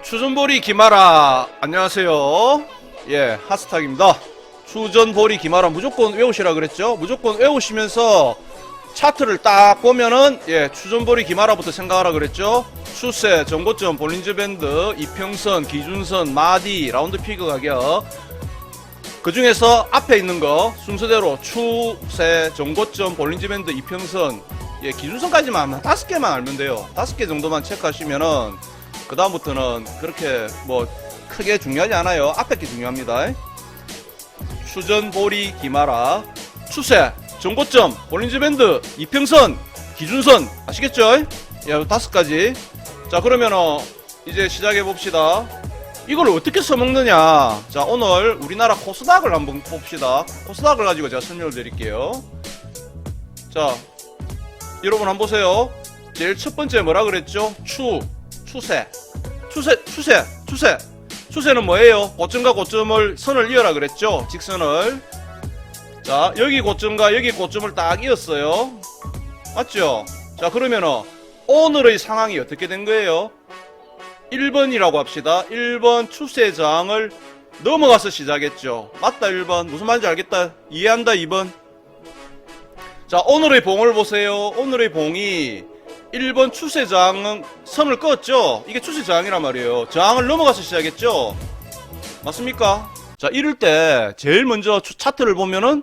추전보리 김하라 안녕하세요. 예, 하스탁입니다. 추전보리 김하라 무조건 외우시라 그랬죠. 무조건 외우시면서 차트를 딱 보면은 추전보리 김하라부터 생각하라 그랬죠. 추세, 전고점, 볼린저 밴드, 이평선, 기준선, 마디, 라운드 피그 가격. 그 중에서 앞에 있는 거 순서대로 추세, 전고점, 볼린저 밴드, 이평선, 기준선까지만 한 5개만 알면 돼요. 5개 정도만 체크하시면은 그 다음부터는 그렇게 뭐 크게 중요하지 않아요. 앞에 게 중요합니다. 추전보리 김하라, 추세, 전고점, 볼린저 밴드, 이평선, 기준선 아시겠죠? 5가지. 자, 그러면은 이제 시작해 봅시다. 이걸 어떻게 써먹느냐. 자, 오늘 우리나라 코스닥을 한번 봅시다. 코스닥을 가지고 제가 설명을 드릴게요. 자, 여러분 한번 보세요. 제일 첫 번째 뭐라 그랬죠? 추세는 뭐예요? 고점과 고점을 선을 이어라 그랬죠? 직선을. 자, 여기 고점과 여기 고점을 딱 이었어요. 맞죠? 자, 그러면은 오늘의 상황이 어떻게 된 거예요? 1번이라고 합시다. 1번 추세 저항을 넘어가서 시작했죠. 맞다 1번. 무슨 말인지 알겠다. 이해한다 2번. 자, 오늘의 봉을 보세요. 오늘의 봉이 1번 추세 저항은 선을 껐죠. 이게 추세 저항이란 말이에요. 저항을 넘어가서 시작했죠. 맞습니까? 자, 이럴 때 제일 먼저 차트를 보면은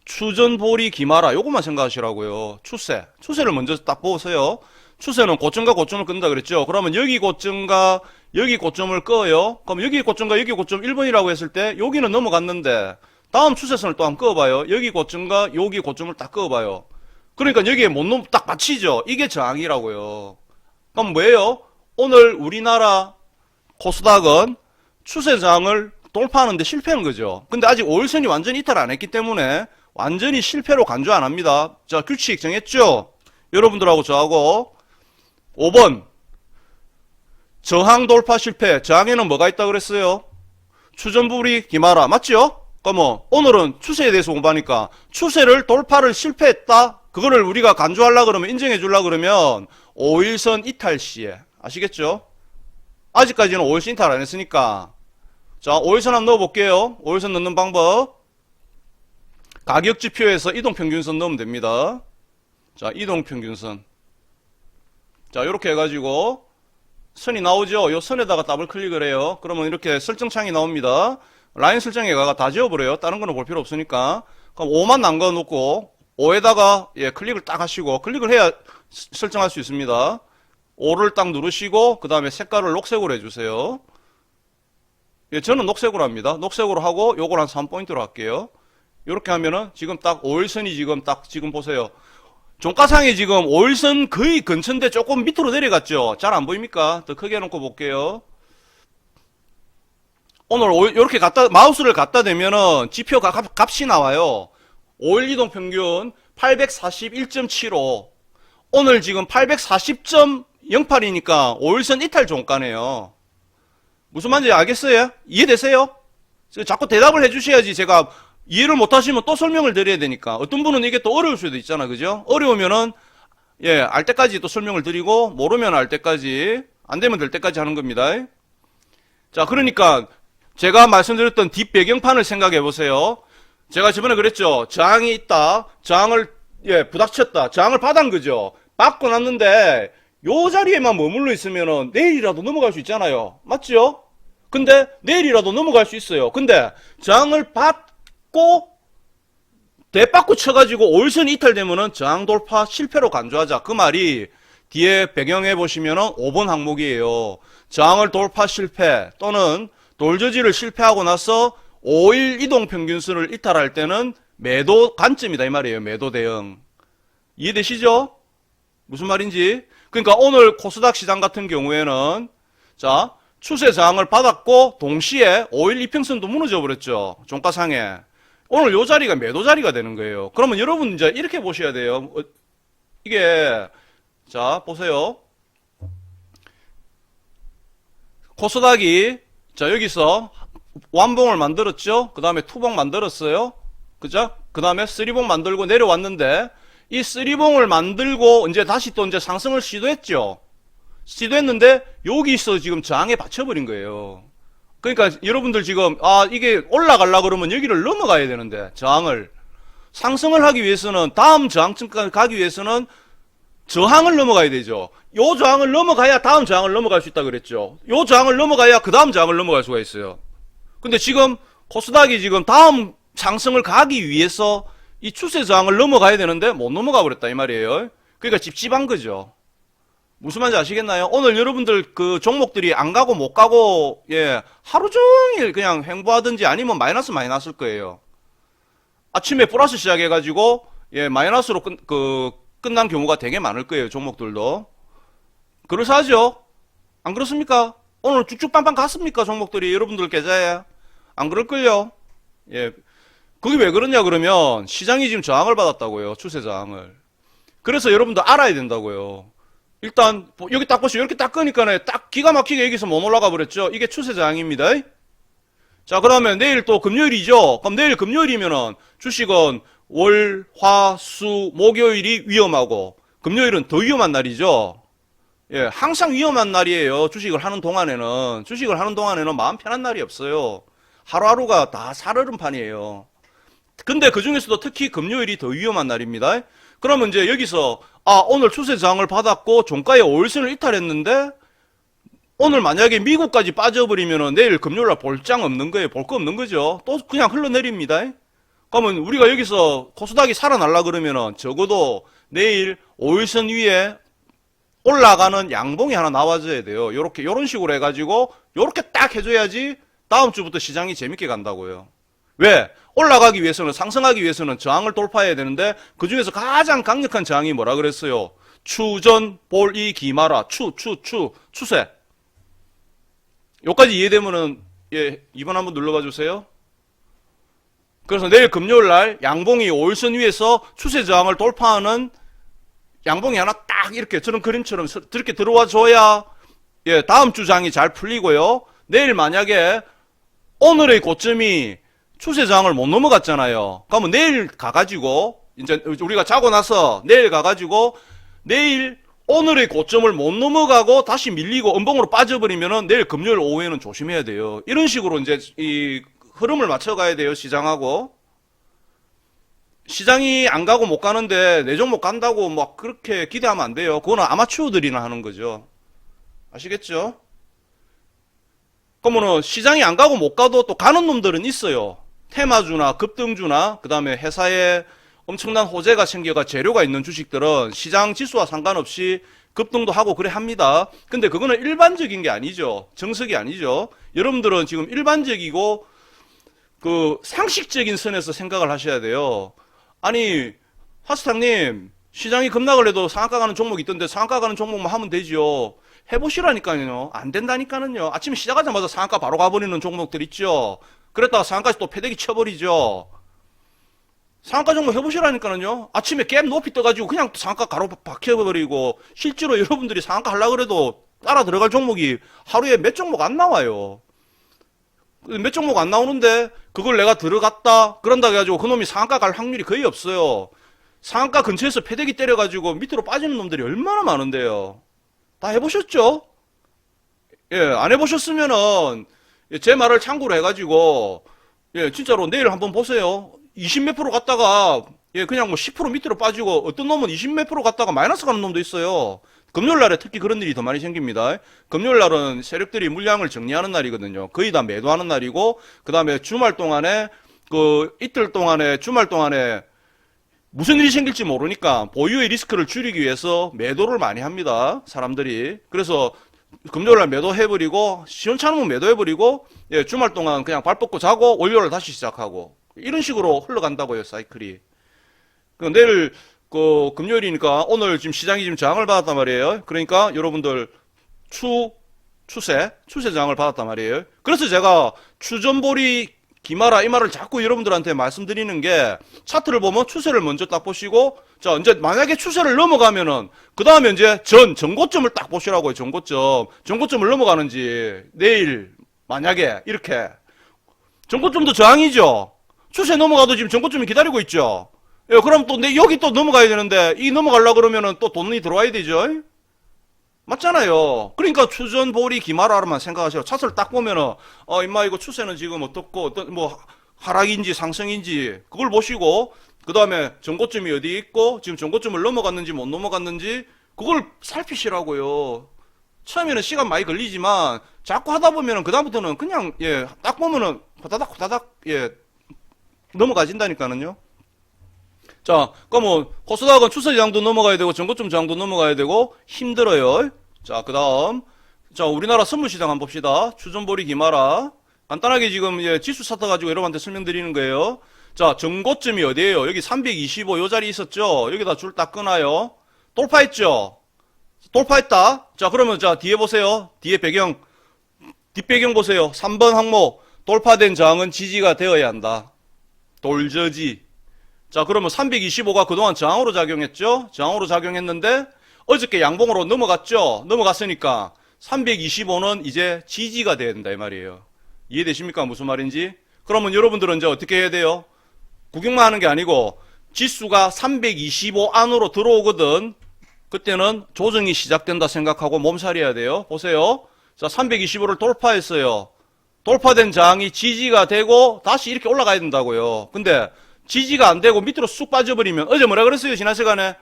추전보리 김하라 요것만 생각하시라고요. 추세를 먼저 딱 보세요. 추세는 고점과 고점을 끈다 그랬죠. 그러면 여기 고점과 여기 고점을 꺼요. 그럼 여기 고점과 여기 고점 1번이라고 했을 때 여기는 넘어갔는데 다음 추세선을 또 한번 꺼봐요. 여기 고점과 여기 고점을 딱 꺼봐요. 그러니까 여기에 딱 맞히죠. 이게 저항이라고요. 그럼 뭐예요? 오늘 우리나라 코스닥은 추세 저항을 돌파하는데 실패한 거죠. 근데 아직 5일선이 완전히 이탈 안 했기 때문에 완전히 실패로 간주 안 합니다. 자, 규칙 정했죠? 여러분들하고 저하고 5번 저항 돌파 실패. 저항에는 뭐가 있다고 그랬어요? 추전보리 김하라 맞죠? 그럼 오늘은 추세에 대해서 공부하니까 추세를 돌파를 실패했다. 그거를 우리가 간주하려고 그러면 인정해 주려고 그러면 5일선 이탈 시에 아시겠죠? 아직까지는 5일선 이탈 안 했으니까 자 5일선 한번 넣어볼게요. 5일선 넣는 방법 가격지표에서 이동평균선 넣으면 됩니다. 자 이동평균선 자 요렇게 해가지고 선이 나오죠. 요 선에다가 더블 클릭을 해요. 그러면 이렇게 설정창이 나옵니다. 라인 설정에다가 다 지워버려요. 다른 거는 볼 필요 없으니까. 그럼 5만 남겨놓고 5에다가 클릭을 딱 하시고 클릭을 해야 설정할 수 있습니다. 5를 딱 누르시고 그 다음에 색깔을 녹색으로 해주세요. 저는 녹색으로 합니다. 녹색으로 하고 요걸 한 3포인트로 할게요. 이렇게 하면은 지금 딱 5일선이 지금 보세요. 종가상이 지금 5일선 거의 근처인데 조금 밑으로 내려갔죠. 잘 안 보입니까? 더 크게 해놓고 볼게요. 오늘 이렇게 마우스를 갖다 대면은 지표 값이 나와요. 5일 이동평균 841.75 오늘 지금 840.08이니까 5일선 이탈 종가네요. 무슨 말인지 알겠어요? 이해되세요? 자꾸 대답을 해주셔야지 제가 이해를 못하시면 또 설명을 드려야 되니까. 어떤 분은 이게 또 어려울 수도 있잖아. 그죠? 어려우면은 알 때까지 또 설명을 드리고 모르면 알 때까지 안 되면 될 때까지 하는 겁니다. 자, 그러니까 제가 말씀드렸던 뒷배경판을 생각해 보세요. 제가 저번에 그랬죠. 저항이 있다. 저항을 부닥쳤다. 저항을 받은 거죠. 받고 났는데 요 자리에만 머물러 있으면은 내일이라도 넘어갈 수 있잖아요. 맞죠? 근데 내일이라도 넘어갈 수 있어요. 근데 저항을 받고 대받고 쳐가지고 5일선 이탈되면은 저항 돌파 실패로 간주하자. 그 말이 뒤에 배경해 보시면은 5번 항목이에요. 저항을 돌파 실패 또는 돌저지를 실패하고 나서 5일 이동평균선을 이탈할 때는 매도 관점이다 이 말이에요. 매도 대응. 이해되시죠? 무슨 말인지. 그러니까 오늘 코스닥 시장 같은 경우에는 자 추세 저항을 받았고 동시에 5일 이평선도 무너져 버렸죠. 종가상에. 오늘 요 자리가 매도 자리가 되는 거예요. 그러면 여러분 이제 이렇게 보셔야 돼요. 이게 자 보세요. 코스닥이 자 여기서 완봉을 만들었죠. 그 다음에 투봉 만들었어요. 그죠? 그 다음에 쓰리봉 만들고 내려왔는데 이 쓰리봉을 만들고 이제 다시 또 이제 상승을 시도했죠. 시도했는데 여기서 지금 저항에 받쳐버린 거예요. 그러니까 여러분들 지금 이게 올라가려고 그러면 여기를 넘어가야 되는데 저항을 상승을 하기 위해서는 다음 저항층까지 가기 위해서는 저항을 넘어가야 되죠. 요 저항을 넘어가야 다음 저항을 넘어갈 수 있다 그랬죠. 요 저항을 넘어가야 그 다음 저항을 넘어갈 수가 있어요. 근데 지금 코스닥이 지금 다음 상승을 가기 위해서 이 추세 저항을 넘어가야 되는데 못 넘어가 버렸다 이 말이에요. 그러니까 찝찝한 거죠. 무슨 말인지 아시겠나요? 오늘 여러분들 그 종목들이 안 가고 못 가고 하루 종일 그냥 횡보하든지 아니면 마이너스 많이 났을 거예요. 아침에 플러스 시작해가지고 마이너스로 끝난 경우가 되게 많을 거예요. 종목들도. 그럴싸하죠? 안 그렇습니까? 오늘 쭉쭉 빵빵 갔습니까? 종목들이 여러분들 계좌에. 안 그럴걸요? 그게 왜 그러냐 그러면 시장이 지금 저항을 받았다고요. 추세 저항을. 그래서 여러분들 알아야 된다고요. 일단 여기 딱 보시죠. 이렇게 딱 끄니까 딱 기가 막히게 여기서 못 올라가 버렸죠. 이게 추세 저항입니다. 자, 그러면 내일 또 금요일이죠. 그럼 내일 금요일이면은 주식은 월, 화, 수, 목요일이 위험하고 금요일은 더 위험한 날이죠. 항상 위험한 날이에요. 주식을 하는 동안에는 마음 편한 날이 없어요. 하루하루가 다 살얼음판이에요. 근데 그 중에서도 특히 금요일이 더 위험한 날입니다. 그러면 이제 여기서 오늘 추세 저항을 받았고 종가의 5일선을 이탈했는데 오늘 만약에 미국까지 빠져버리면은 내일 금요일날 볼장 없는 거예요. 볼 거 없는 거죠. 또 그냥 흘러내립니다. 그러면 우리가 여기서 코스닥이 살아날라 그러면은 적어도 내일 5일선 위에 올라가는 양봉이 하나 나와줘야 돼요. 요런 식으로 해가지고 요렇게 딱 해줘야지 다음 주부터 시장이 재밌게 간다고요. 왜? 올라가기 위해서는, 상승하기 위해서는 저항을 돌파해야 되는데 그 중에서 가장 강력한 저항이 뭐라 그랬어요? 추전 볼이 기마라. 추세. 여기까지 이해되면은 2번 한번 눌러봐 주세요. 그래서 내일 금요일날 양봉이 5일선 위에서 추세 저항을 돌파하는 양봉이 하나 딱 이렇게 저런 그림처럼 이렇게 들어와 줘야 다음 주 장이 잘 풀리고요. 내일 만약에 오늘의 고점이 추세 저항을 못 넘어갔잖아요. 그러면 내일 가가지고 이제 우리가 자고 나서 내일 가가지고 내일 오늘의 고점을 못 넘어가고 다시 밀리고 음봉으로 빠져버리면은 내일 금요일 오후에는 조심해야 돼요. 이런 식으로 이제 이 흐름을 맞춰가야 돼요. 시장하고. 시장이 안 가고 못 가는데 내 종목 간다고 막 그렇게 기대하면 안 돼요. 그거는 아마추어들이나 하는 거죠. 아시겠죠? 그러면은 시장이 안 가고 못 가도 또 가는 놈들은 있어요. 테마주나 급등주나 그 다음에 회사에 엄청난 호재가 생겨가 재료가 있는 주식들은 시장 지수와 상관없이 급등도 하고 그래 합니다. 근데 그거는 일반적인 게 아니죠. 정석이 아니죠. 여러분들은 지금 일반적이고 그 상식적인 선에서 생각을 하셔야 돼요. 아니 하스탕님 시장이 급락을 해도 상한가 가는 종목이 있던데 상한가 가는 종목만 하면 되지요. 해보시라니까요. 안 된다니까는요. 아침에 시작하자마자 상한가 바로 가버리는 종목들 있죠. 그랬다가 상한가에서 또 패대기 쳐버리죠. 상한가 종목 해보시라니까는요. 아침에 갭 높이 떠가지고 그냥 상한가 가로 박혀버리고 실제로 여러분들이 상한가 하려고 그래도 따라 들어갈 종목이 하루에 몇 종목 안 나와요. 몇 종목 안 나오는데 그걸 내가 들어갔다 그런다 해가지고 그놈이 상한가 갈 확률이 거의 없어요. 상한가 근처에서 패대기 때려가지고 밑으로 빠지는 놈들이 얼마나 많은데요. 다 해보셨죠? 안 해보셨으면은 제 말을 참고로 해가지고 진짜로 내일 한번 보세요. 20 몇 프로 갔다가 그냥 뭐 10% 밑으로 빠지고 어떤 놈은 20 몇 프로 갔다가 마이너스 가는 놈도 있어요. 금요일날에 특히 그런 일이 더 많이 생깁니다. 금요일날은 세력들이 물량을 정리하는 날이거든요. 거의 다 매도하는 날이고 그 다음에 주말 동안에 이틀 동안에 주말 동안에 무슨 일이 생길지 모르니까 보유의 리스크를 줄이기 위해서 매도를 많이 합니다. 사람들이. 그래서 금요일날 매도해버리고 시원찮으면 매도해버리고 주말 동안 그냥 발 뻗고 자고 월요일날 다시 시작하고 이런 식으로 흘러간다고요. 사이클이. 내일 금요일이니까 오늘 지금 시장이 지금 저항을 받았단 말이에요. 그러니까 여러분들 추세 저항을 받았단 말이에요. 그래서 제가 추전볼이 기마라 이 말을 자꾸 여러분들한테 말씀드리는 게 차트를 보면 추세를 먼저 딱 보시고 자 이제 만약에 추세를 넘어가면은 그 다음에 이제 전고점을 딱 보시라고요. 전고점을 넘어가는지 내일 만약에 이렇게 전고점도 저항이죠. 추세 넘어가도 지금 전고점이 기다리고 있죠. 그럼 또 여기 또 넘어가야 되는데 이 넘어가려고 그러면은 또 돈이 들어와야 되죠. 맞잖아요. 그러니까 추전, 보리, 기마라만 생각하세요. 차트를 딱 보면은, 임마, 이거 추세는 지금 어떻고, 어떤, 뭐, 하락인지 상승인지, 그걸 보시고, 그 다음에 전고점이 어디 있고, 지금 전고점을 넘어갔는지 못 넘어갔는지, 그걸 살피시라고요. 처음에는 시간 많이 걸리지만, 자꾸 하다 보면은, 그다음부터는 그냥, 예, 딱 보면은, 호다닥, 호다닥, 예, 넘어가진다니까는요. 자, 그러면 코스닥은 추세 저항도 넘어가야 되고 전고점 저항도 넘어가야 되고 힘들어요. 자, 그다음 자, 우리나라 선물시장 한번 봅시다. 추전보리 기마라 간단하게 지금 예, 지수 차트 가지고 여러분한테 설명드리는 거예요. 자, 전고점이 어디예요? 여기 325 요 자리 있었죠? 여기다 줄 딱 끊어요. 돌파했죠? 돌파했다. 자, 그러면 자 뒤에 보세요. 뒤에 배경 뒷배경 보세요. 3번 항목 돌파된 저항은 지지가 되어야 한다. 돌저지. 자, 그러면 325가 그동안 저항으로 작용했죠? 저항으로 작용했는데 어저께 양봉으로 넘어갔죠? 넘어갔으니까 325는 이제 지지가 돼야 된다 이 말이에요. 이해되십니까? 무슨 말인지? 그러면 여러분들은 이제 어떻게 해야 돼요? 구경만 하는 게 아니고 지수가 325 안으로 들어오거든. 그때는 조정이 시작된다 생각하고 몸살이어야 돼요. 보세요. 자, 325를 돌파했어요. 돌파된 저항이 지지가 되고 다시 이렇게 올라가야 된다고요. 근데 지지가 안 되고 밑으로 쑥 빠져버리면 어제 뭐라 그랬어요? 지난 시간에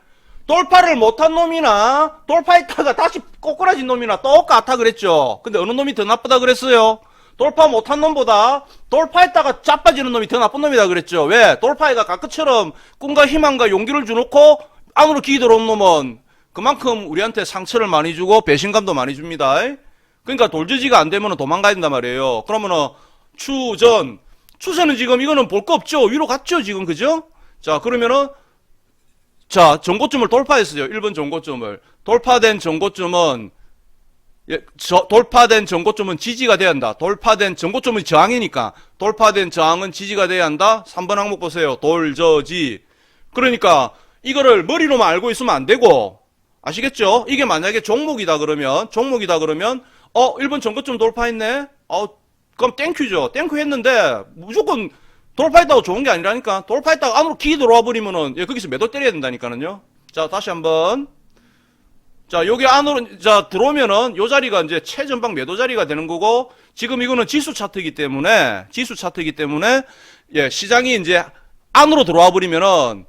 돌파를 못한 놈이나 돌파했다가 다시 꼬꾸라진 놈이나 똑같아 그랬죠. 근데 어느 놈이 더 나쁘다 그랬어요? 돌파 못한 놈보다 돌파했다가 자빠지는 놈이 더 나쁜 놈이다 그랬죠. 왜? 돌파해가 가크처럼 꿈과 희망과 용기를 주놓고 안으로 기어 들어온 놈은 그만큼 우리한테 상처를 많이 주고 배신감도 많이 줍니다. 그러니까 돌저지가 안 되면 도망가야 된단 말이에요. 그러면은 추세는 지금 이거는 볼 거 없죠. 위로 갔죠 지금. 그죠? 자, 그러면은 자, 전고점을 돌파했어요. 1번 전고점을. 돌파된 전고점은 돌파된 전고점은 지지가 돼야 한다. 돌파된 전고점은 저항이니까 돌파된 저항은 지지가 돼야 한다. 3번 항목 보세요. 돌저지. 그러니까 이거를 머리로만 알고 있으면 안 되고 아시겠죠? 이게 만약에 종목이다 그러면 1번 전고점 돌파했네. 그럼 땡큐죠. 땡큐 했는데 무조건 돌파했다고 좋은 게 아니라니까. 돌파했다가 안으로 기 들어와 버리면은 거기서 매도 때려야 된다니까는요. 자, 다시 한번. 자, 여기 안으로 자 들어오면은 요 자리가 이제 최전방 매도 자리가 되는 거고 지금 이거는 지수 차트이기 때문에 예, 시장이 이제 안으로 들어와 버리면은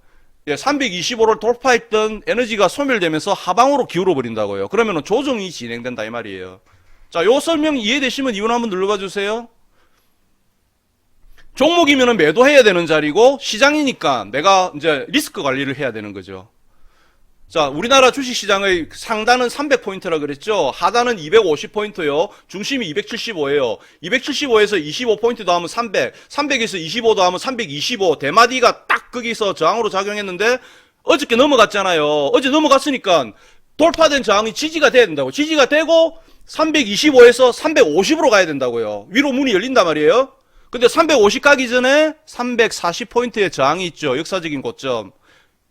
예, 325를 돌파했던 에너지가 소멸되면서 하방으로 기울어 버린다고요. 그러면은 조정이 진행된다 이 말이에요. 자, 요 설명 이해되시면 이번 한번 눌러봐 주세요. 종목이면은 매도해야 되는 자리고 시장이니까 내가 이제 리스크 관리를 해야 되는 거죠. 자, 우리나라 주식시장의 상단은 300포인트라 그랬죠. 하단은 250포인트요. 중심이 275예요. 275에서 25포인트 더하면 300, 300에서 25 더하면 325. 대마디가 딱 거기서 저항으로 작용했는데 어저께 넘어갔잖아요. 어제 넘어갔으니까 돌파된 저항이 지지가 돼야 된다고. 지지가 되고 325에서 350으로 가야 된다고요. 위로 문이 열린단 말이에요. 근데 350 가기 전에 340포인트의 저항이 있죠. 역사적인 고점.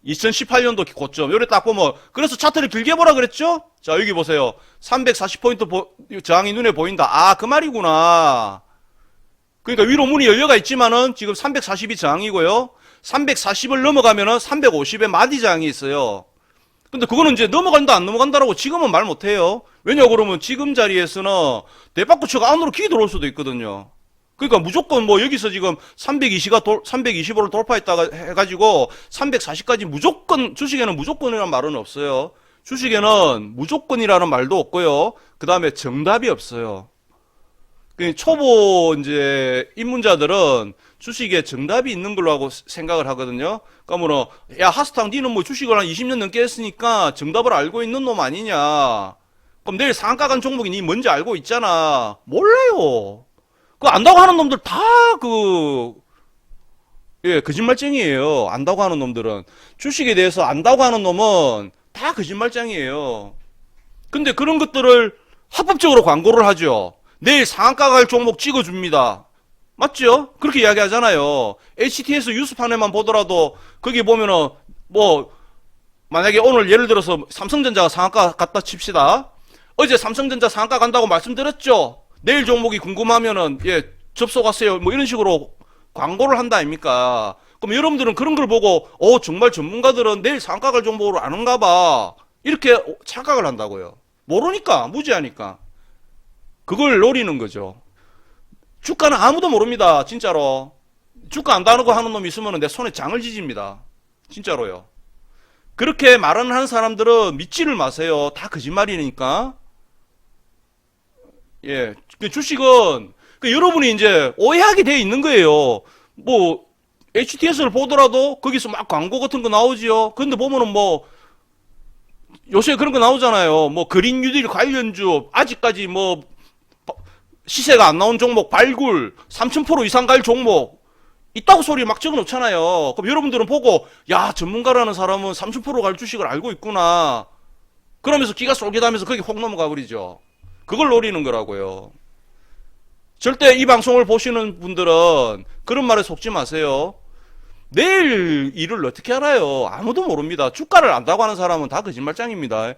2018년도 고점. 요래 딱 보면, 그래서 차트를 길게 보라 그랬죠? 자, 여기 보세요. 340포인트 저항이 눈에 보인다. 아, 그 말이구나. 그러니까 위로 문이 열려가 있지만은 지금 340이 저항이고요. 340을 넘어가면은 350에 마디 저항이 있어요. 근데 그거는 이제 넘어간다 안 넘어간다라고 지금은 말 못해요. 왜냐 그러면 지금 자리에서는 대박구치가 안으로 기 들어올 수도 있거든요. 그러니까 무조건 뭐 여기서 지금 325를 돌파했다가 해가지고 340까지 무조건 주식에는 무조건이라는 말은 없어요. 주식에는 무조건이라는 말도 없고요. 그 다음에 정답이 없어요. 초보 이제 입문자들은 주식에 정답이 있는 걸로 하고 생각을 하거든요. 그러면 야 하스탕 니는 뭐 주식을 한 20년 넘게 했으니까 정답을 알고 있는 놈 아니냐. 그럼 내일 상한가 간 종목이 니 뭔지 알고 있잖아. 몰라요. 그거 안다고 하는 놈들 다 예, 거짓말쟁이에요. 안다고 하는 놈들은. 주식에 대해서 안다고 하는 놈은 다 거짓말쟁이에요. 근데 그런 것들을 합법적으로 광고를 하죠. 내일 상한가 갈 종목 찍어줍니다. 맞죠? 그렇게 이야기하잖아요. HTS 뉴스판에만 보더라도 거기 보면은 뭐 만약에 오늘 예를 들어서 삼성전자가 상한가 갔다 칩시다. 어제 삼성전자 상한가 간다고 말씀드렸죠? 내일 종목이 궁금하면은 예 접속하세요. 뭐 이런 식으로 광고를 한다 아닙니까? 그럼 여러분들은 그런 걸 보고 정말 전문가들은 내일 상한가 갈 종목으로 아는가 봐. 이렇게 착각을 한다고요. 모르니까, 무지하니까. 그걸 노리는 거죠. 주가는 아무도 모릅니다. 진짜로. 주가 안다고 하는 놈 있으면 내 손에 장을 지집니다. 진짜로요. 그렇게 말하는 사람들은 믿지를 마세요. 다 거짓말이니까. 예. 주식은, 여러분이 이제 오해하게 돼 있는 거예요. 뭐, HTS를 보더라도 거기서 막 광고 같은 거 나오지요. 근데 보면은 뭐, 요새 그런 거 나오잖아요. 뭐, 그린 뉴딜 관련주, 아직까지 뭐, 시세가 안 나온 종목, 발굴, 3000% 이상 갈 종목, 있다고 소리 막 적어 놓잖아요. 그럼 여러분들은 보고, 야, 전문가라는 사람은 30%갈 주식을 알고 있구나. 그러면서 기가 쏠깃하면서 거기 혹 넘어가 버리죠. 그걸 노리는 거라고요. 절대 이 방송을 보시는 분들은 그런 말에 속지 마세요. 내일 일을 어떻게 알아요? 아무도 모릅니다. 주가를 안다고 하는 사람은 다 거짓말장입니다.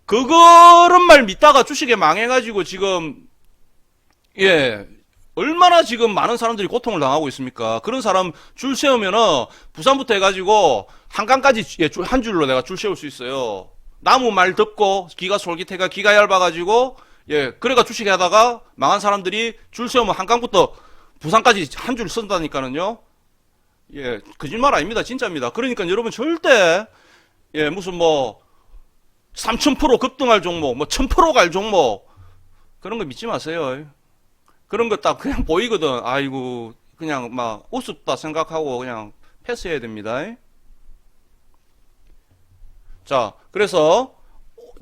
그런 말 믿다가 주식에 망해가지고 지금, 예, 얼마나 지금 많은 사람들이 고통을 당하고 있습니까? 그런 사람 줄 세우면은 부산부터 해가지고 한강까지 한 줄로 내가 줄 세울 수 있어요. 나무 말 듣고 기가 솔깃해가 기가 얇아가지고 예, 그래가 주식 하다가 망한 사람들이 줄 세우면 한강부터 부산까지 한 줄 쓴다니까는요. 예, 거짓말 아닙니다. 진짜입니다. 그러니까 여러분 절대 예, 무슨 뭐 3000% 급등할 종목, 뭐 1000% 갈 종목 그런 거 믿지 마세요. 그런 거 딱 그냥 보이거든. 아이고 그냥 막 우습다 생각하고 그냥 패스해야 됩니다. 자, 그래서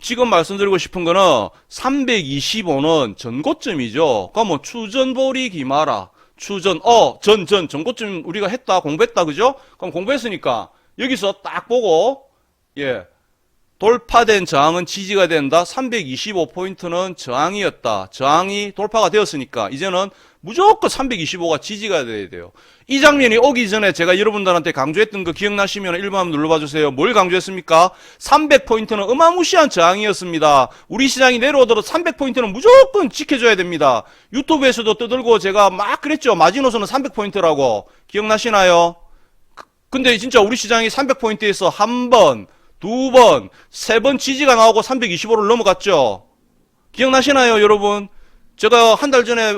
지금 말씀드리고 싶은 거는 325는 전고점이죠. 그러니까 뭐 추전보리 기마라, 전고점 우리가 했다, 공부했다, 그죠? 그럼 공부했으니까 여기서 딱 보고 예, 돌파된 저항은 지지가 된다. 325포인트는 저항이었다. 저항이 돌파가 되었으니까 이제는 무조건 325가 지지가 돼야 돼요. 이 장면이 오기 전에 제가 여러분들한테 강조했던 거 기억나시면 1번 한번 눌러봐 주세요. 뭘 강조했습니까? 300포인트는 어마무시한 저항이었습니다. 우리 시장이 내려오더라도 300포인트는 무조건 지켜줘야 됩니다. 유튜브에서도 떠들고 제가 막 그랬죠. 마지노선은 300포인트라고. 기억나시나요? 근데 진짜 우리 시장이 300포인트에서 한 번, 두 번, 세 번 지지가 나오고 325를 넘어갔죠. 기억나시나요, 여러분? 제가 한 달 전에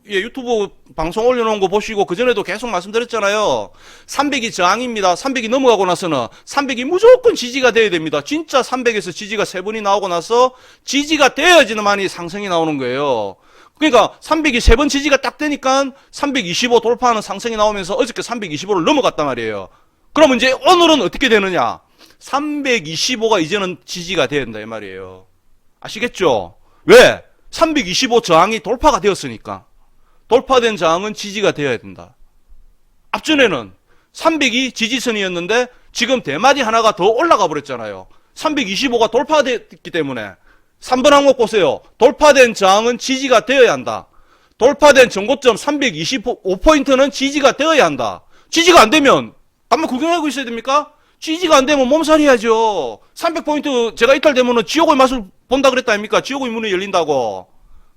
예, 유튜브 방송 올려놓은 거 보시고 그전에도 계속 말씀드렸잖아요. 300이 저항입니다. 300이 넘어가고 나서는 300이 무조건 지지가 돼야 됩니다. 진짜 300에서 지지가 세 번이 나오고 나서 지지가 되어야지만이 상승이 나오는 거예요. 그러니까 300이 세 번 지지가 딱 되니까 325 돌파하는 상승이 나오면서 어저께 325를 넘어갔단 말이에요. 그러면 이제 오늘은 어떻게 되느냐? 325가 이제는 지지가 돼야 된다 이 말이에요. 아시겠죠? 왜? 325 저항이 돌파가 되었으니까. 돌파된 저항은 지지가 되어야 된다. 앞전에는 300이 지지선이었는데 지금 대마디 하나가 더 올라가 버렸잖아요. 325가 돌파됐기 때문에 3번 항목 보세요. 돌파된 저항은 지지가 되어야 한다. 돌파된 전고점 325포인트는 지지가 되어야 한다. 지지가 안 되면 가만 구경하고 있어야 됩니까? 지지가 안 되면 몸살이 해야죠. 300포인트 제가 이탈되면은 지옥의 맛을 본다 그랬다 아닙니까? 지옥의 문이 열린다고.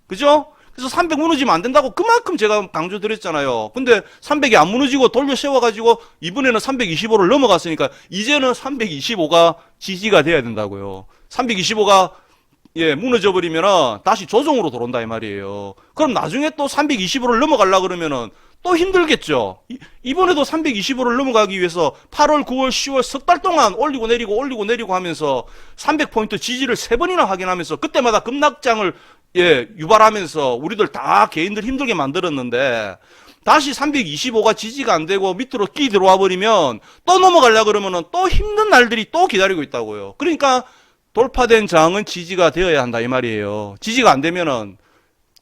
그죠? 그래서 300 무너지면 안 된다고 그만큼 제가 강조드렸잖아요. 근데 300이 안 무너지고 돌려 세워가지고 이번에는 325를 넘어갔으니까 이제는 325가 지지가 돼야 된다고요. 325가 예, 무너져 버리면은 다시 조정으로 들어온다 이 말이에요. 그럼 나중에 또 325를 넘어가려 그러면은 또 힘들겠죠. 이번에도 325를 넘어가기 위해서 8월, 9월, 10월 석 달 동안 올리고 내리고 하면서 300포인트 지지를 3번이나 확인하면서 그때마다 급락장을 예, 유발하면서 우리들 다 개인들 힘들게 만들었는데 다시 325가 지지가 안 되고 밑으로 끼 들어와 버리면 또 넘어가려 그러면은 또 힘든 날들이 또 기다리고 있다고요. 그러니까 돌파된 저항은 지지가 되어야 한다 이 말이에요. 지지가 안 되면은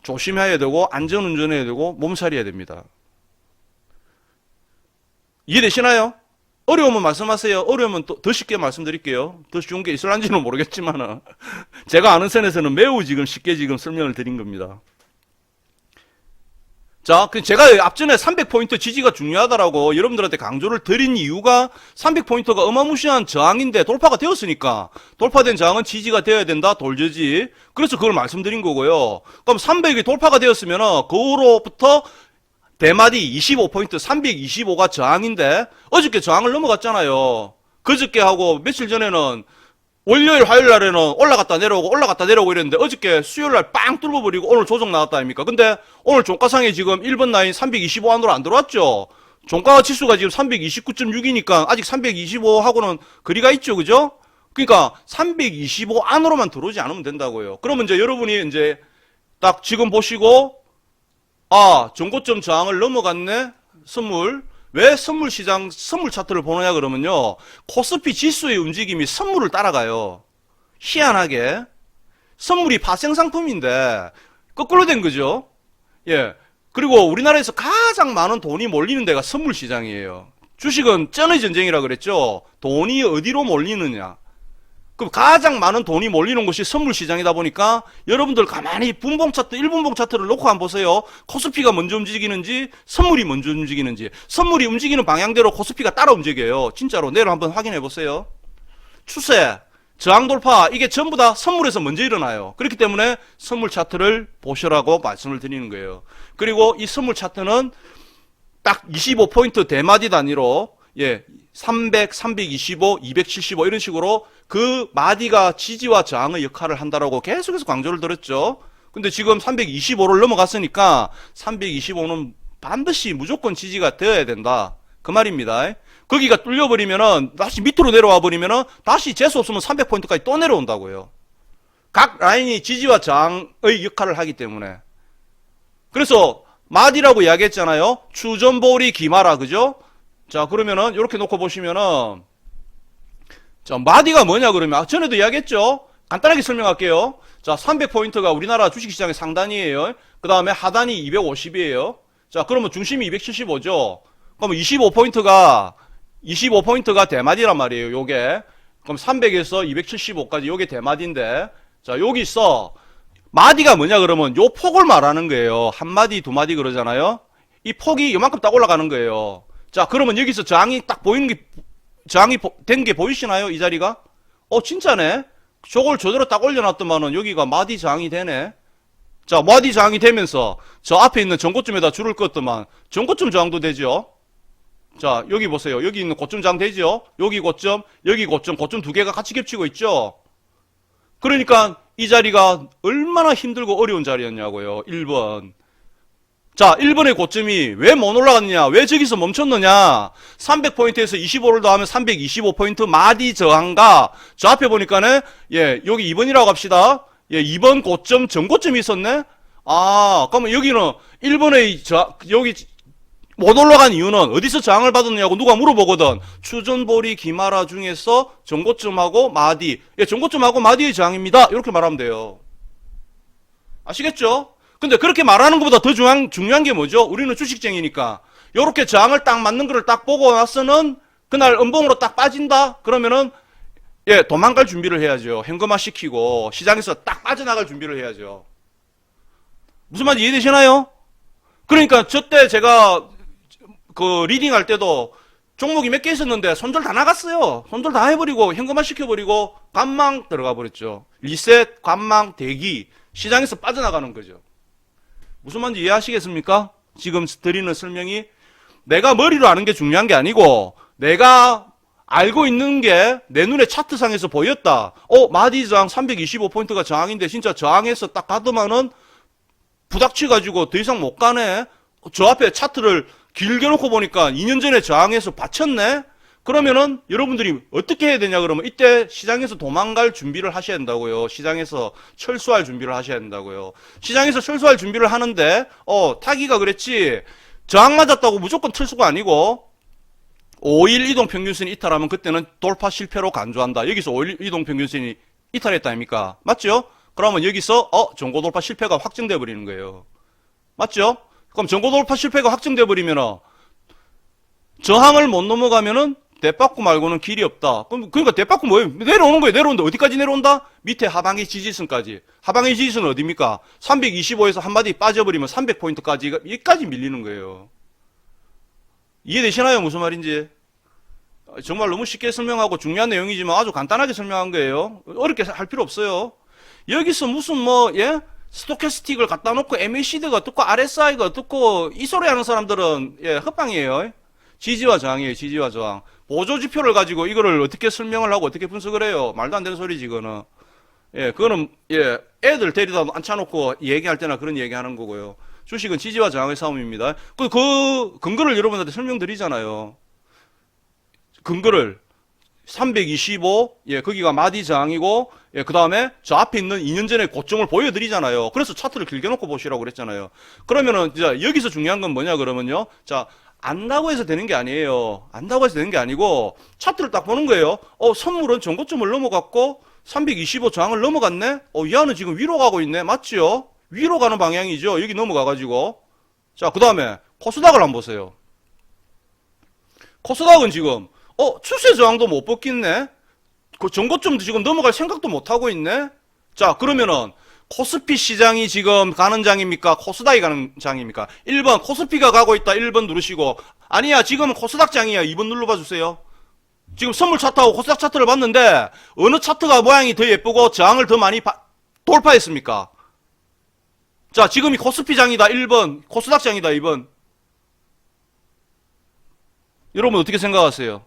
조심해야 되고 안전운전해야 되고 몸살이어야 됩니다. 이해되시나요? 어려우면 말씀하세요. 어려우면 더 쉽게 말씀드릴게요. 더 쉬운 게 있을런지는 모르겠지만은 제가 아는 선에서는 매우 지금 쉽게 지금 설명을 드린 겁니다. 자, 제가 앞전에 300포인트 지지가 중요하다라고 여러분들한테 강조를 드린 이유가 300포인트가 어마무시한 저항인데 돌파가 되었으니까 돌파된 저항은 지지가 되어야 된다. 돌저지. 그래서 그걸 말씀드린 거고요. 그럼 300이 돌파가 되었으면은 그로부터 대마디 25포인트 325가 저항인데 어저께 저항을 넘어갔잖아요. 그저께 하고 며칠 전에는 월요일, 화요일 날에는 올라갔다 내려오고 이랬는데 어저께 수요일 날 빵 뚫어버리고 오늘 조정 나왔다 아닙니까? 근데 오늘 종가상에 지금 1번 라인 325 안으로 안 들어왔죠? 종가 지수가 지금 329.6이니까 아직 325하고는 거리가 있죠, 그죠? 그러니까 325 안으로만 들어오지 않으면 된다고요. 그러면 이제 여러분이 이제 딱 지금 보시고, 아, 전고점 저항을 넘어갔네? 선물. 왜 선물 시장, 선물 차트를 보느냐 그러면요. 코스피 지수의 움직임이 선물을 따라가요. 희한하게. 선물이 파생 상품인데, 거꾸로 된 거죠. 예. 그리고 우리나라에서 가장 많은 돈이 몰리는 데가 선물 시장이에요. 주식은 쩐의 전쟁이라 그랬죠. 돈이 어디로 몰리느냐. 그럼 가장 많은 돈이 몰리는 곳이 선물 시장이다 보니까 여러분들 가만히 분봉 차트, 1분봉 차트를 놓고 한번 보세요. 코스피가 먼저 움직이는지 선물이 먼저 움직이는지. 선물이 움직이는 방향대로 코스피가 따라 움직여요. 진짜로 내일 한번 확인해 보세요. 추세, 저항 돌파 이게 전부 다 선물에서 먼저 일어나요. 그렇기 때문에 선물 차트를 보시라고 말씀을 드리는 거예요. 그리고 이 선물 차트는 딱 25포인트 대마디 단위로 300, 325, 275 이런 식으로 그 마디가 지지와 저항의 역할을 한다라고 계속해서 강조를 드렸죠. 근데 지금 325를 넘어갔으니까 325는 반드시 무조건 지지가 되어야 된다. 그 말입니다. 거기가 뚫려버리면은 다시 밑으로 내려와 버리면은 다시 재수 없으면 300포인트까지 또 내려온다고요. 각 라인이 지지와 저항의 역할을 하기 때문에. 그래서 마디라고 이야기했잖아요. 추전보리 기마라, 그죠? 자, 그러면은 이렇게 놓고 보시면은 자, 마디가 뭐냐 그러면 전에도 이야기했죠. 간단하게 설명할게요. 자, 300포인트가 우리나라 주식시장의 상단이에요. 그 다음에 하단이 250이에요. 자, 그러면 중심이 275죠. 그러면 25포인트가 대마디란 말이에요. 요게. 그럼 300에서 275까지 요게 대마디인데, 자, 여기서 마디가 뭐냐 그러면 요 폭을 말하는 거예요. 한 마디, 두 마디 그러잖아요. 이 폭이 요만큼 딱 올라가는 거예요. 자, 그러면 여기서 저항이 딱 보이는 게, 저항이 된 게 보이시나요? 이 자리가? 진짜네? 저걸 저대로 딱 올려놨더만은 여기가 마디 저항이 되네? 자, 마디 저항이 되면서 저 앞에 있는 전고점에다 줄을 껐더만 전고점 저항도 되죠? 자, 여기 보세요. 여기 있는 고점 저항 되죠? 여기 고점, 여기 고점, 고점 두 개가 같이 겹치고 있죠? 그러니까 이 자리가 얼마나 힘들고 어려운 자리였냐고요. 1번. 자, 1번의 고점이 왜 못 올라갔느냐? 왜 저기서 멈췄느냐? 300포인트에서 25를 더하면 325포인트 마디 저항과 저 앞에 보니까는 여기 2번이라고 합시다. 2번 고점 전고점이 있었네? 아, 그러면 여기는 1번의 여기 못 올라간 이유는 어디서 저항을 받았느냐고 누가 물어보거든. 추전보리 기마라 중에서 전고점하고 마디. 전고점하고 마디의 저항입니다. 이렇게 말하면 돼요. 아시겠죠? 근데 그렇게 말하는 것보다 더 중요한 게 뭐죠? 우리는 주식쟁이니까. 요렇게 저항을 딱 맞는 거를 딱 보고 나서는 그날 음봉으로 딱 빠진다? 그러면은, 도망갈 준비를 해야죠. 현금화 시키고, 시장에서 딱 빠져나갈 준비를 해야죠. 무슨 말인지 이해되시나요? 그러니까, 저때 제가, 리딩 할 때도 종목이 몇 개 있었는데, 손절 다 나갔어요. 손절 다 해버리고, 현금화 시켜버리고, 관망 들어가 버렸죠. 리셋, 관망, 대기. 시장에서 빠져나가는 거죠. 무슨 말인지 이해하시겠습니까? 지금 드리는 설명이 내가 머리로 아는 게 중요한 게 아니고 내가 알고 있는 게 내 눈에 차트상에서 보였다. 마디 저항 325포인트가 저항인데 진짜 저항에서 딱 가더만은 부닥쳐가지고 더 이상 못 가네. 저 앞에 차트를 길게 놓고 보니까 2년 전에 저항에서 받쳤네. 그러면은 여러분들이 어떻게 해야 되냐 그러면 이때 시장에서 도망갈 준비를 하셔야 된다고요. 시장에서 철수할 준비를 하셔야 된다고요. 시장에서 철수할 준비를 하는데 타기가 그랬지 저항 맞았다고 무조건 철수가 아니고 5일 이동평균선이 이탈하면 그때는 돌파 실패로 간주한다. 여기서 5일 이동평균선이 이탈했다 아닙니까? 맞죠? 그러면 여기서 전고 돌파 실패가 확정돼 버리는 거예요. 맞죠? 그럼 전고 돌파 실패가 확정돼 버리면은 저항을 못 넘어가면은 대받고 말고는 길이 없다. 그러니까 대받고 뭐예요? 내려오는 거예요. 내려온다. 어디까지 내려온다? 밑에 하방의 지지선까지. 하방의 지지선은 어디입니까? 325에서 한마디 빠져버리면 300포인트까지 여기까지 밀리는 거예요. 이해되시나요? 무슨 말인지? 정말 너무 쉽게 설명하고 중요한 내용이지만 아주 간단하게 설명한 거예요. 어렵게 할 필요 없어요. 여기서 무슨 스토캐스틱을 갖다 놓고 MACD가 어떻고 RSI가 어떻고 이 소리 하는 사람들은 헛방이에요. 지지와 저항이에요. 지지와 저항. 보조지표를 가지고 이거를 어떻게 설명을 하고 어떻게 분석을 해요? 말도 안 되는 소리지, 이거는. 예, 그거는, 예, 애들 데리다 앉혀놓고 얘기할 때나 그런 얘기 하는 거고요. 주식은 지지와 저항의 싸움입니다. 그 근거를 여러분한테 설명드리잖아요. 근거를. 325, 예, 거기가 마디 저항이고, 예, 그 다음에 저 앞에 있는 2년 전의 고점을 보여드리잖아요. 그래서 차트를 길게 놓고 보시라고 그랬잖아요. 그러면은, 자, 여기서 중요한 건 뭐냐, 그러면요. 자, 안다고 해서 되는 게 아니에요. 안다고 해서 되는 게 아니고, 차트를 딱 보는 거예요. 선물은 전고점을 넘어갔고, 325 저항을 넘어갔네? 이 안은 지금 위로 가고 있네? 맞지요? 위로 가는 방향이죠? 여기 넘어가가지고. 자, 그 다음에, 코스닥을 한번 보세요. 코스닥은 지금, 추세 저항도 못 벗겼네? 그 전고점도 지금 넘어갈 생각도 못 하고 있네? 자, 그러면은, 코스피 시장이 지금 가는 장입니까? 코스닥이 가는 장입니까? 1번, 코스피가 가고 있다. 1번 누르시고. 아니야, 지금은 코스닥 장이야. 2번 눌러봐 주세요. 지금 선물 차트하고 코스닥 차트를 봤는데, 어느 차트가 모양이 더 예쁘고 저항을 더 많이 돌파했습니까? 자, 지금이 코스피 장이다. 1번, 코스닥 장이다. 2번. 여러분 어떻게 생각하세요?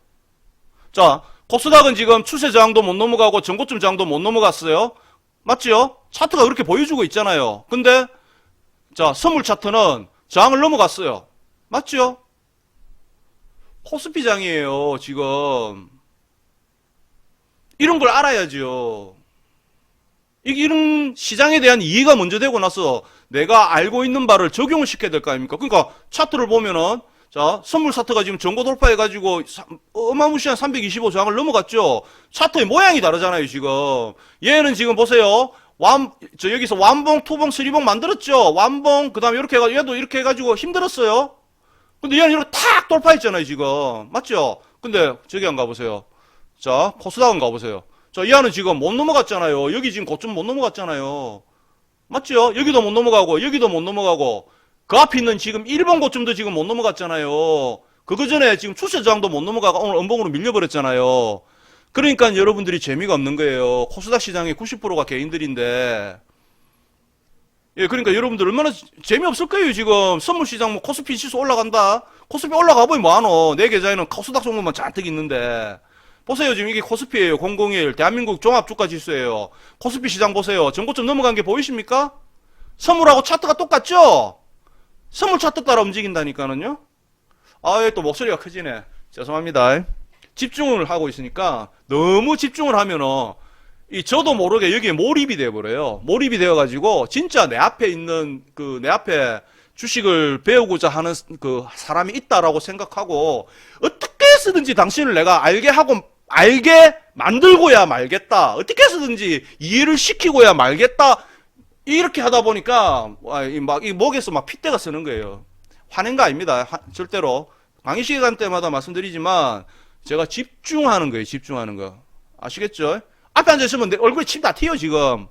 자, 코스닥은 지금 추세 저항도 못 넘어가고 전고점 저항도 못 넘어갔어요. 맞지요? 차트가 그렇게 보여주고 있잖아요. 근데 자, 선물 차트는 저항을 넘어갔어요. 맞죠? 코스피 장이에요, 지금. 이런 걸 알아야죠. 이런 시장에 대한 이해가 먼저 되고 나서 내가 알고 있는 바를 적용을 시켜야 될 거 아닙니까? 그러니까 차트를 보면은 자, 선물 차트가 지금 전고 돌파해가지고 어마무시한 325 저항을 넘어갔죠. 차트의 모양이 다르잖아요, 지금. 얘는 지금 보세요. 여기서 완봉, 투봉, 쓰리봉 만들었죠. 완봉, 그 다음에 이렇게 해가지고, 얘도 이렇게 해가지고 힘들었어요. 근데 얘는 이렇게 탁 돌파했잖아요, 지금. 맞죠? 근데 저기 한 가보세요. 자, 코스닥은 가보세요. 자, 얘는 지금 못 넘어갔잖아요. 여기 지금 고점 못 넘어갔잖아요. 맞죠? 여기도 못 넘어가고, 여기도 못 넘어가고, 그 앞에 있는 지금 1번 고점도 지금 못 넘어갔잖아요. 그거 전에 지금 추세 저항도 못 넘어가고 오늘 음봉으로 밀려버렸잖아요. 그러니까 여러분들이 재미가 없는 거예요. 코스닥 시장의 90%가 개인들인데. 예, 그러니까 여러분들 얼마나 재미없을 거예요, 지금. 선물 시장 뭐 코스피 지수 올라간다? 코스피 올라가 보면 뭐하노? 내 계좌에는 코스닥 종목만 잔뜩 있는데. 보세요, 지금 이게 코스피예요. 001. 대한민국 종합주가 지수예요. 코스피 시장 보세요. 전고점 넘어간 게 보이십니까? 선물하고 차트가 똑같죠? 선물 차트 따라 움직인다니까는요. 또 목소리가 커지네. 죄송합니다. 집중을 하고 있으니까 너무 집중을 하면은 저도 모르게 여기에 몰입이 되어버려요. 몰입이 되어가지고 진짜 내 앞에 있는 내 앞에 주식을 배우고자 하는 그 사람이 있다라고 생각하고 어떻게 쓰든지 당신을 내가 알게 만들고야 말겠다. 어떻게 쓰든지 이해를 시키고야 말겠다. 이렇게 하다 보니까 이 목에서 막 핏대가 쓰는 거예요. 화낸 거 아닙니다. 절대로. 강의 시간 때마다 말씀드리지만 제가 집중하는 거예요. 집중하는 거. 아시겠죠? 앞에 앉아있으면 내 얼굴에 침 다 튀어 지금.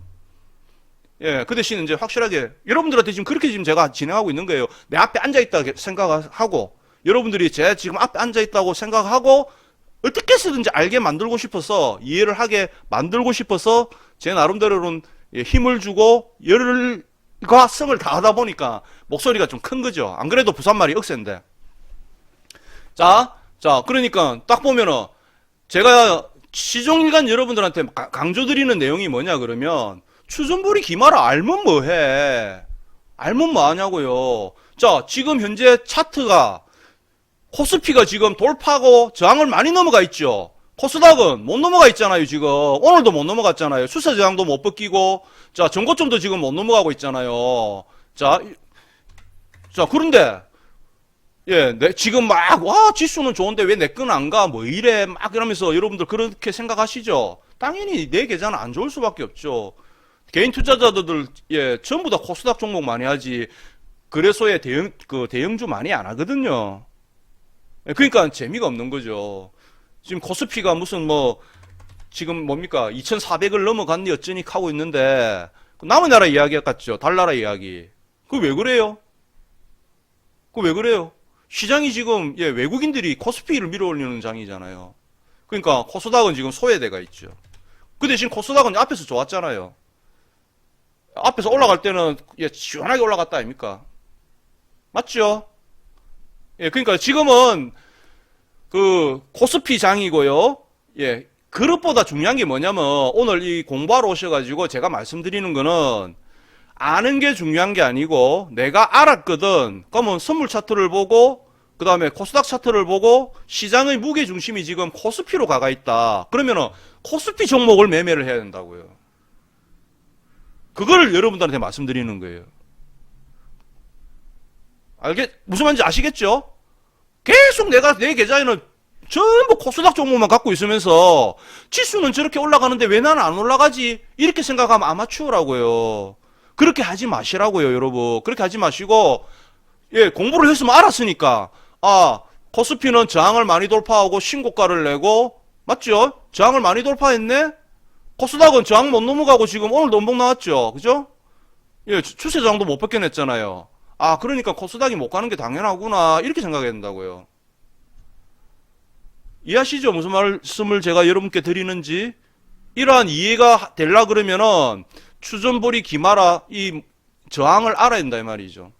예, 그 대신 이제 확실하게 여러분들한테 지금 그렇게 지금 제가 진행하고 있는 거예요. 내 앞에 앉아있다 생각하고 여러분들이 제 지금 앞에 앉아있다고 생각하고 어떻게 쓰든지 알게 만들고 싶어서 이해를 하게 만들고 싶어서 제 나름대로는 힘을 주고 열과 성을 다하다 보니까 목소리가 좀 큰 거죠. 안 그래도 부산말이 억센데. 자, 그러니까 딱 보면은 제가 시종일관 여러분들한테 강조드리는 내용이 뭐냐 그러면 추전불이 기마라 알면 뭐해? 알면 뭐하냐고요. 자, 지금 현재 차트가 코스피가 지금 돌파하고 저항을 많이 넘어가 있죠. 코스닥은 못 넘어가 있잖아요, 지금. 오늘도 못 넘어갔잖아요. 추세 저항도 못 벗기고, 자, 전고점도 지금 못 넘어가고 있잖아요. 자, 그런데, 예, 지금 지수는 좋은데 왜 내 건 안 가? 뭐 이래? 막 이러면서 여러분들 그렇게 생각하시죠? 당연히 내 계좌는 안 좋을 수밖에 없죠. 개인 투자자들, 예, 전부 다 코스닥 종목 많이 하지, 거래소에 대형주 많이 안 하거든요. 예, 그러니까 재미가 없는 거죠. 지금 코스피가 무슨 지금 뭡니까? 2,400을 넘어갔니 어쩌니 하고 있는데, 남의 나라 이야기 같죠? 달나라 이야기. 그거 왜 그래요? 그거 왜 그래요? 시장이 지금, 예, 외국인들이 코스피를 밀어 올리는 장이잖아요. 그러니까 코스닥은 지금 소외돼가 있죠. 그 대신 코스닥은 앞에서 좋았잖아요. 앞에서 올라갈 때는, 예, 시원하게 올라갔다 아닙니까? 맞죠? 예, 그러니까 지금은 코스피 장이고요. 예. 그것보다 중요한 게 뭐냐면, 오늘 이 공부하러 오셔가지고 제가 말씀드리는 거는, 아는 게 중요한 게 아니고, 내가 알았거든. 그러면 선물 차트를 보고, 그 다음에 코스닥 차트를 보고, 시장의 무게 중심이 지금 코스피로 가가 있다. 그러면은, 코스피 종목을 매매를 해야 된다고요. 그걸 여러분들한테 말씀드리는 거예요. 무슨 말인지 아시겠죠? 계속 내가 내 계좌에는 전부 코스닥 종목만 갖고 있으면서 지수는 저렇게 올라가는데 왜 나는 안 올라가지? 이렇게 생각하면 아마추어라고요. 그렇게 하지 마시라고요, 여러분. 그렇게 하지 마시고, 예, 공부를 했으면 알았으니까, 코스피는 저항을 많이 돌파하고 신고가를 내고, 맞죠? 저항을 많이 돌파했네? 코스닥은 저항 못 넘어가고 지금 오늘 넘봉 나왔죠? 그죠? 예, 추세 저항도 못 벗겨냈잖아요. 그러니까 코스닥이 못 가는 게 당연하구나. 이렇게 생각해야 된다고요. 이해하시죠? 무슨 말씀을 제가 여러분께 드리는지. 이러한 이해가 되려 그러면은 추전보리 기마라 이 저항을 알아야 된다 이 말이죠.